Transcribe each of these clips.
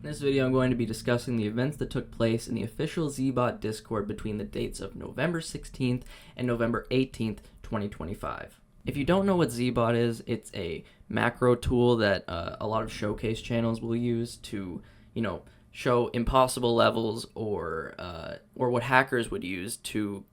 In this video, I'm going to be discussing the events that took place in the official Zbot Discord between the dates of November 16th and November 18th, 2025. If you don't know what Zbot is, it's a macro tool that a lot of showcase channels will use to, show impossible levels or what hackers would use to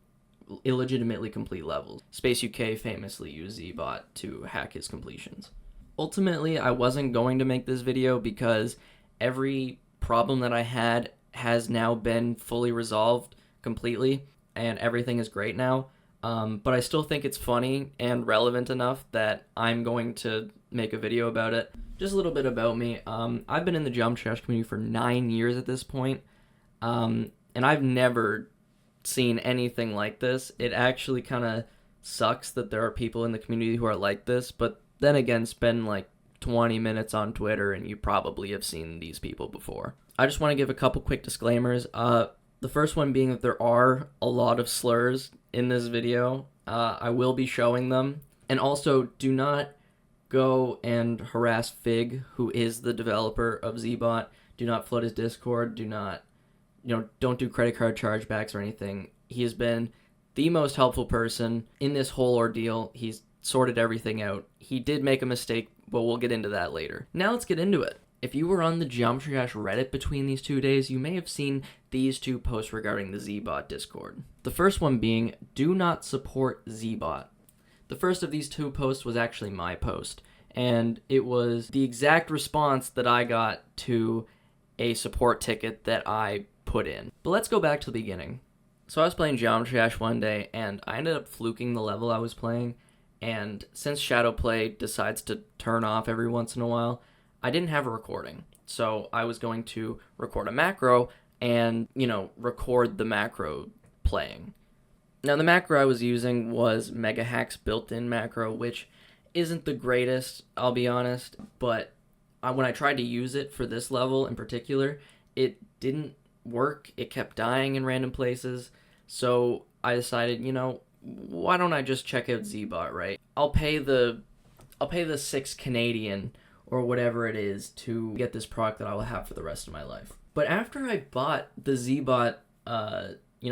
illegitimately complete levels. Space UK famously used Zbot to hack his completions. Ultimately, I wasn't going to make this video because every problem that I had has now been fully resolved completely, and everything is great now. But I still think it's funny and relevant enough that I'm going to make a video about it. Just a little bit about me. I've been in the jump trash community for 9 years at this point, and I've never seen anything like this. It actually kind of sucks that there are people in the community who are like this, but then again, spend like 20 minutes on Twitter and you probably have seen these people before. I just want to give a couple quick disclaimers. The first one being that there are a lot of slurs in this video. I will be showing them. And also, do not go and harass Fig, who is the developer of Zbot. Do not flood his Discord. Do not, don't do credit card chargebacks or anything. He has been the most helpful person in this whole ordeal. He's sorted everything out. He did make a mistake, but we'll get into that later. Now let's get into it. If you were on the Jump Trash Reddit between these 2 days, you may have seen these two posts regarding the Zbot Discord. The first one being, do not support Zbot. The first of these two posts was actually my post, and it was the exact response that I got to a support ticket that I put in. But let's go back to the beginning. So I was playing Jump Trash one day, and I ended up fluking the level I was playing. And since Shadowplay decides to turn off every once in a while, I didn't have a recording. So I was going to record a macro and, record the macro playing. Now, the macro I was using was MegaHack's built-in macro, which isn't the greatest, I'll be honest. But when I tried to use it for this level in particular, it didn't work. It kept dying in random places. So I decided, why don't I just check out Zbot, right? I'll pay the 6 Canadian or whatever it is to get this product that I will have for the rest of my life. But after I bought the Zbot,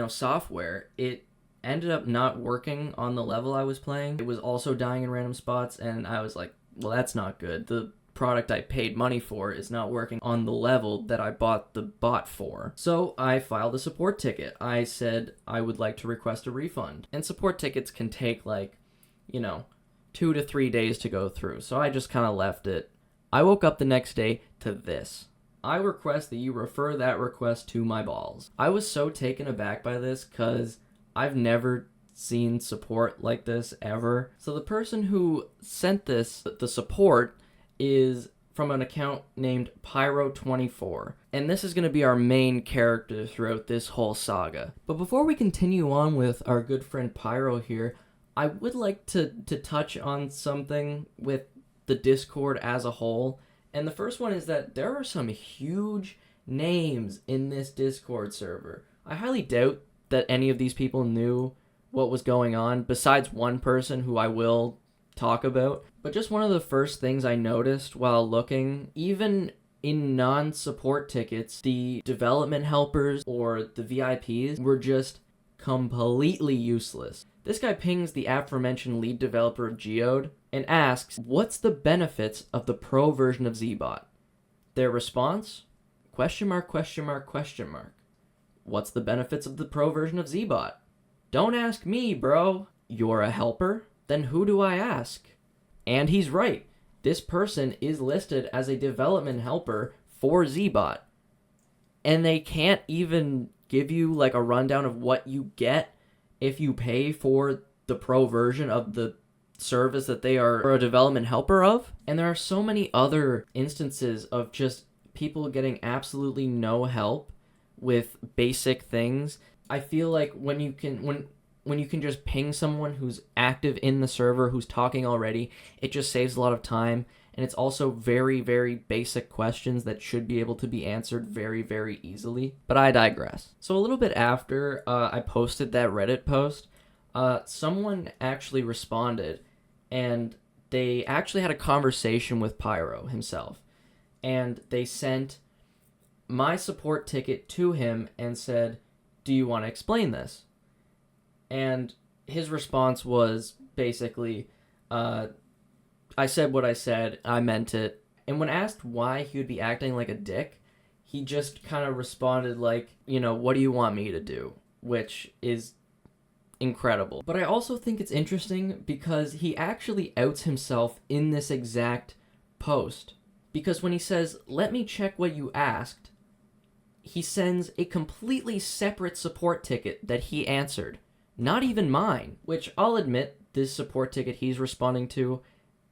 software, it ended up not working on the level I was playing. It was also dying in random spots, and I was like, well, that's not good. The product I paid money for is not working on the level that I bought the bot for. So I filed a support ticket. I said I would like to request a refund. And support tickets can take 2 to 3 days to go through. So I just kind of left it. I woke up the next day to this. I request that you refer that request to my balls. I was so taken aback by this because I've never seen support like this ever. So the person who sent this, the support, is from an account named pyro24, and this is going to be our main character throughout this whole saga. But before we continue on with our good friend Pyro here, I would like to touch on something with the Discord as a whole, and the first one is that there are some huge names in this Discord server. I highly doubt that any of these people knew what was going on, besides one person who I will talk about. But just one of the first things I noticed while looking, even in non-support tickets, the development helpers or the VIPs were just completely useless. This guy pings the aforementioned lead developer of Geode and asks, what's the benefits of the pro version of Zbot? Their response? Question mark, question mark, question mark. What's the benefits of the pro version of Zbot? Don't ask me, bro. You're a helper? Then who do I ask? And he's right. This person is listed as a development helper for Zbot. And they can't even give you a rundown of what you get if you pay for the pro version of the service that they are a development helper of. And there are so many other instances of just people getting absolutely no help with basic things. I feel like when you can just ping someone who's active in the server, who's talking already, it just saves a lot of time. And it's also very, very basic questions that should be able to be answered very, very easily. But I digress. So a little bit after I posted that Reddit post, someone actually responded, and they actually had a conversation with Pyro himself. And they sent my support ticket to him and said, "Do you want to explain this?" And his response was basically, I said what I said, I meant it. And when asked why he would be acting like a dick, he just kind of responded like, what do you want me to do? Which is incredible. But I also think it's interesting because he actually outs himself in this exact post. Because when he says, "Let me check what you asked," he sends a completely separate support ticket that he answered. Not even mine. Which I'll admit, this support ticket he's responding to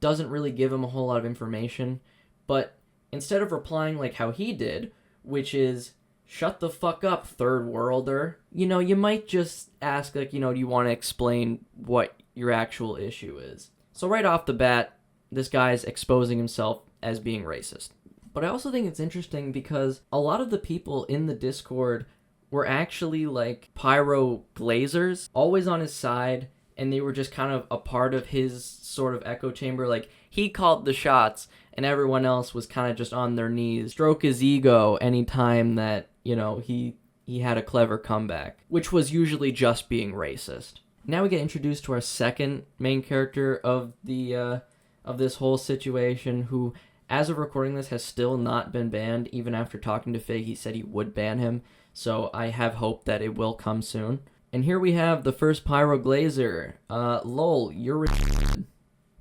doesn't really give him a whole lot of information. But instead of replying like how he did, which is, "Shut the fuck up, third worlder," you might just ask, like, do you want to explain what your actual issue is? So right off the bat, this guy's exposing himself as being racist. But I also think it's interesting because a lot of the people in the Discord were actually like pyro glazers, always on his side, and they were just kind of a part of his sort of echo chamber. Like, he called the shots, and everyone else was kind of just on their knees, stroke his ego anytime that, he had a clever comeback, which was usually just being racist. Now we get introduced to our second main character of the of this whole situation, who, as of recording this, has still not been banned. Even after talking to Fig, he said he would ban him, so I have hope that it will come soon. And here we have the first pyro glazer. Lol, you're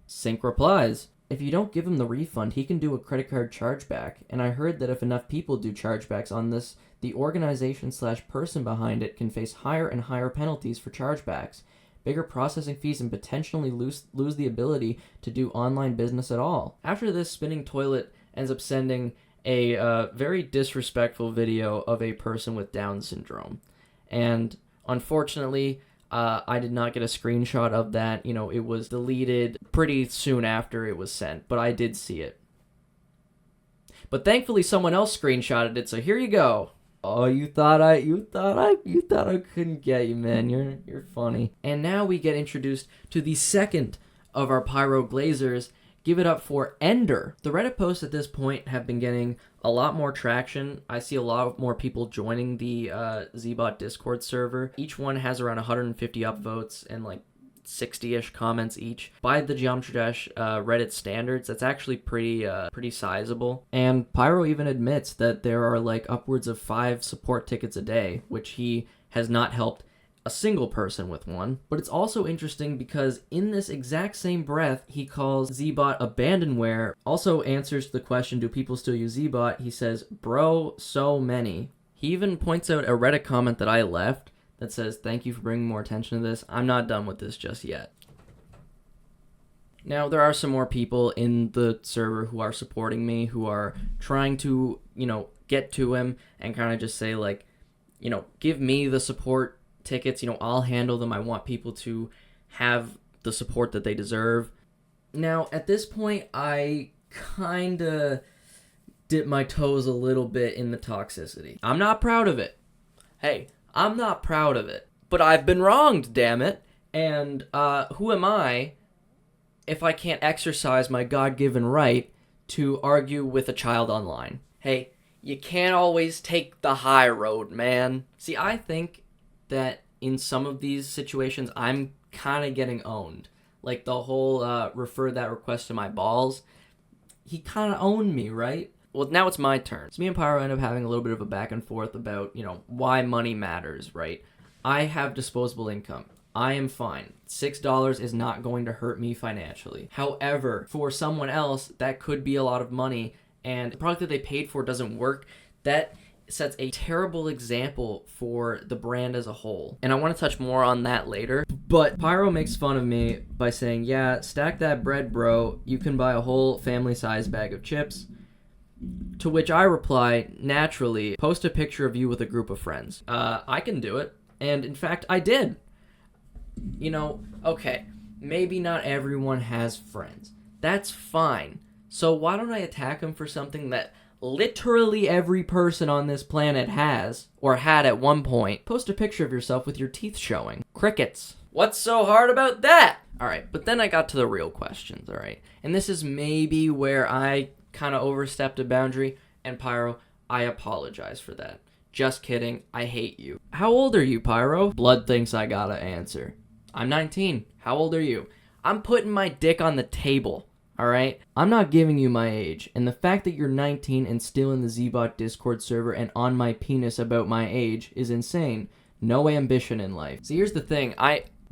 Sync replies, "If you don't give him the refund, he can do a credit card chargeback. And I heard that if enough people do chargebacks on this, the organization/person behind it can face higher and higher penalties for chargebacks, bigger processing fees, and potentially lose the ability to do online business at all." After this, Spinning Toilet ends up sending a very disrespectful video of a person with Down syndrome. And unfortunately, I did not get a screenshot of that. It was deleted pretty soon after it was sent, but I did see it. But thankfully, someone else screenshotted it, so here you go. Oh, you thought I couldn't get you, man. You're funny. And now we get introduced to the second of our pyro glazers. Give it up for Ender. The Reddit posts at this point have been getting a lot more traction. I see a lot more people joining the Zbot Discord server. Each one has around 150 upvotes and like 60-ish comments each. By the Geometry Dash Reddit standards, that's actually pretty sizable. And Pyro even admits that there are like upwards of 5 support tickets a day, which he has not helped a single person with one. But it's also interesting because in this exact same breath, he calls Zbot abandonware, also answers the question, do people still use Zbot? He says, "Bro, so many." He even points out a Reddit comment that I left that says, "Thank you for bringing more attention to this. I'm not done with this just yet." Now, there are some more people in the server who are supporting me, who are trying to, get to him and kind of just say, like, give me the support tickets, I'll handle them. I want people to have the support that they deserve. Now, at this point, I kind of dip my toes a little bit in the toxicity. I'm not proud of it. Hey, I'm not proud of it. But I've been wronged, damn it. And who am I if I can't exercise my God-given right to argue with a child online? Hey, you can't always take the high road, man. See, I think that in some of these situations, I'm kind of getting owned. Like the whole refer that request to my balls. He kind of owned me, right? Well, now it's my turn. So me and Pyro end up having a little bit of a back and forth about, why money matters, right? I have disposable income. I am fine. $6 is not going to hurt me financially. However, for someone else, that could be a lot of money, and the product that they paid for doesn't work. That sets a terrible example for the brand as a whole. And I want to touch more on that later. But Pyro makes fun of me by saying, "Yeah, stack that bread, bro. You can buy a whole family-sized bag of chips." To which I reply, naturally, post a picture of you with a group of friends. I can do it. And in fact, I did. Okay, maybe not everyone has friends. That's fine. So why don't I attack them for something that literally every person on this planet has, or had at one point? Post a picture of yourself with your teeth showing. Crickets. What's so hard about that? Alright, but then I got to the real questions, alright? And this is maybe where I kind of overstepped a boundary, and Pyro, I apologize for that. Just kidding. I hate you. How old are you, Pyro? Blood thinks I gotta answer. I'm 19. How old are you? I'm putting my dick on the table. Alright? I'm not giving you my age. And the fact that you're 19 and still in the Zbot Discord server and on my penis about my age is insane. No ambition in life. See, here's the thing.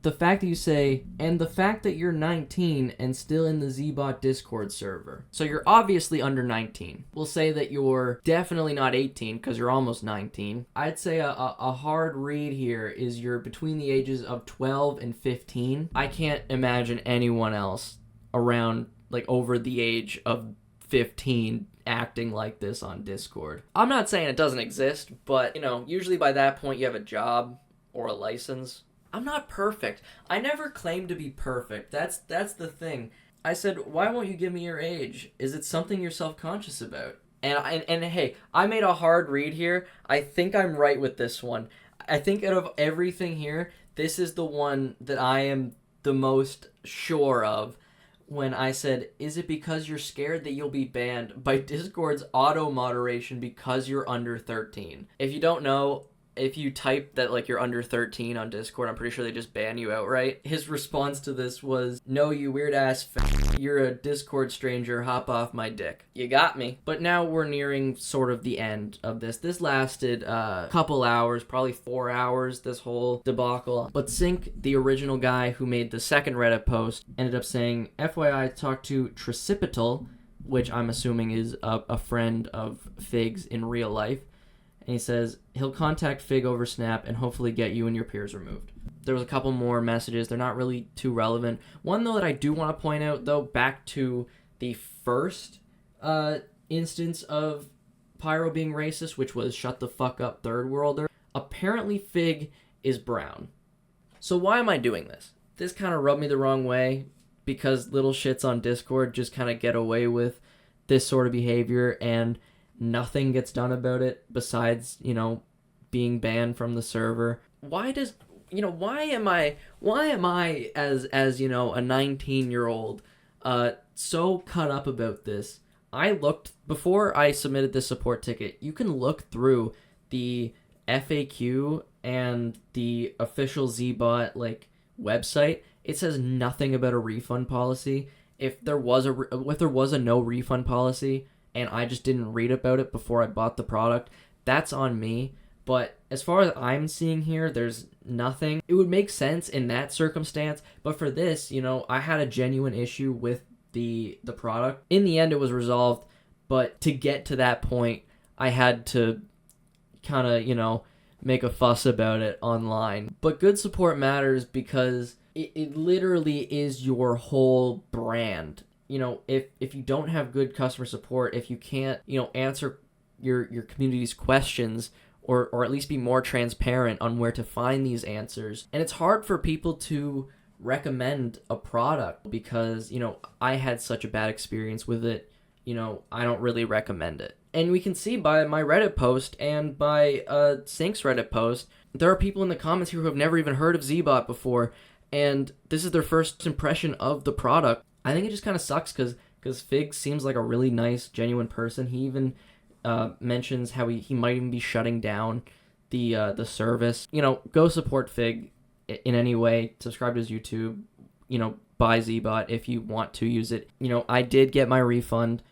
The fact that you say, and the fact that you're 19 and still in the Zbot Discord server. So you're obviously under 19. We'll say that you're definitely not 18 because you're almost 19. I'd say a hard read here is you're between the ages of 12 and 15. I can't imagine anyone else around, like, over the age of 15 acting like this on Discord. I'm not saying it doesn't exist, but, you know, usually by that point you have a job or a license. I'm not perfect. I never claimed to be perfect. That's the thing. I said, why won't you give me your age? Is it something you're self-conscious about? And hey, I made a hard read here. I think I'm right with this one. I think out of everything here, this is the one that I am the most sure of when I said, is it because you're scared that you'll be banned by Discord's auto-moderation because you're under 13? If you don't know, if you type that, like, you're under 13 on Discord, I'm pretty sure they just ban you outright. His response to this was, no, you weird-ass you're a Discord stranger, hop off my dick. You got me. But now we're nearing sort of the end of this. This lasted a couple hours, probably 4 hours, this whole debacle. But Sync, the original guy who made the second Reddit post, ended up saying, FYI, talked to Tricipital, which I'm assuming is a friend of Fig's in real life. And he says he'll contact Fig over Snap and hopefully get you and your peers removed. There was a couple more messages. They're not really too relevant. One, though, that I do want to point out, though, back to the first instance of Pyro being racist, which was shut the fuck up third worlder. Apparently Fig is brown. So why am I doing this? This kind of rubbed me the wrong way because little shits on Discord just kind of get away with this sort of behavior and nothing gets done about it besides, you know, being banned from the server. Why am I as you know, a 19-year-old so cut up about this? I looked before I submitted this support ticket. You can look through the FAQ and the official Zbot website. It says nothing about a refund policy. If there was a no refund policy and I just didn't read about it before I bought the product, that's on me. But as far as I'm seeing here, there's nothing. It would make sense in that circumstance, but for this, you know, I had a genuine issue with the product. In the end, it was resolved, but to get to that point, I had to kind of, you know, make a fuss about it online. But good support matters because it literally is your whole brand. You know, if you don't have good customer support, if you can't, you know, answer your community's questions or at least be more transparent on where to find these answers. And it's hard for people to recommend a product because, you know, I had such a bad experience with it. You know, I don't really recommend it. And we can see by my Reddit post and by Sync's Reddit post, there are people in the comments here who have never even heard of Zbot before, and this is their first impression of the product. I think it just kind of sucks because Fig seems like a really nice, genuine person. He even mentions how he might even be shutting down the service. You know, go support Fig in any way. Subscribe to his YouTube. You know, buy Zbot if you want to use it. You know, I did get my refund.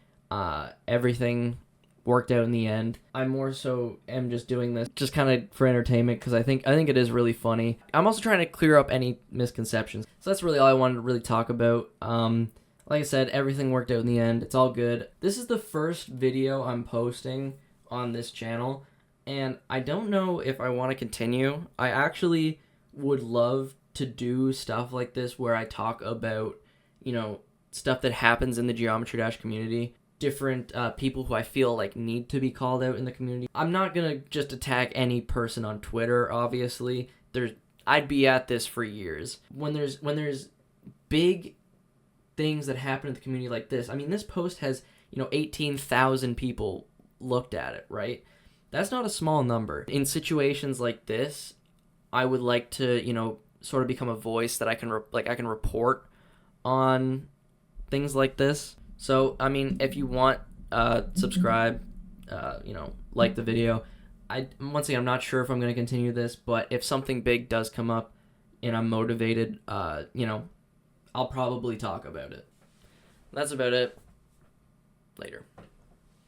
Everything worked out in the end. I more so am just doing this just kind of for entertainment because I think it is really funny. I'm also trying to clear up any misconceptions. So that's really all I wanted to really talk about. Like I said, everything worked out in the end. It's all good. This is the first video I'm posting on this channel, and I don't know if I want to continue. I actually would love to do stuff like this where I talk about, you know, stuff that happens in the Geometry Dash community. Different people who I feel like need to be called out in the community. I'm not gonna just attack any person on Twitter, obviously. I'd be at this for years. When there's big things that happen in the community like this, I mean, this post has, you know, 18,000 people looked at it, right? That's not a small number. In situations like this, I would like to, you know, sort of become a voice that I can report on things like this. So, I mean, if you want, subscribe, you know, like the video. Once again, I'm not sure if I'm going to continue this, but if something big does come up and I'm motivated, I'll probably talk about it. That's about it. Later.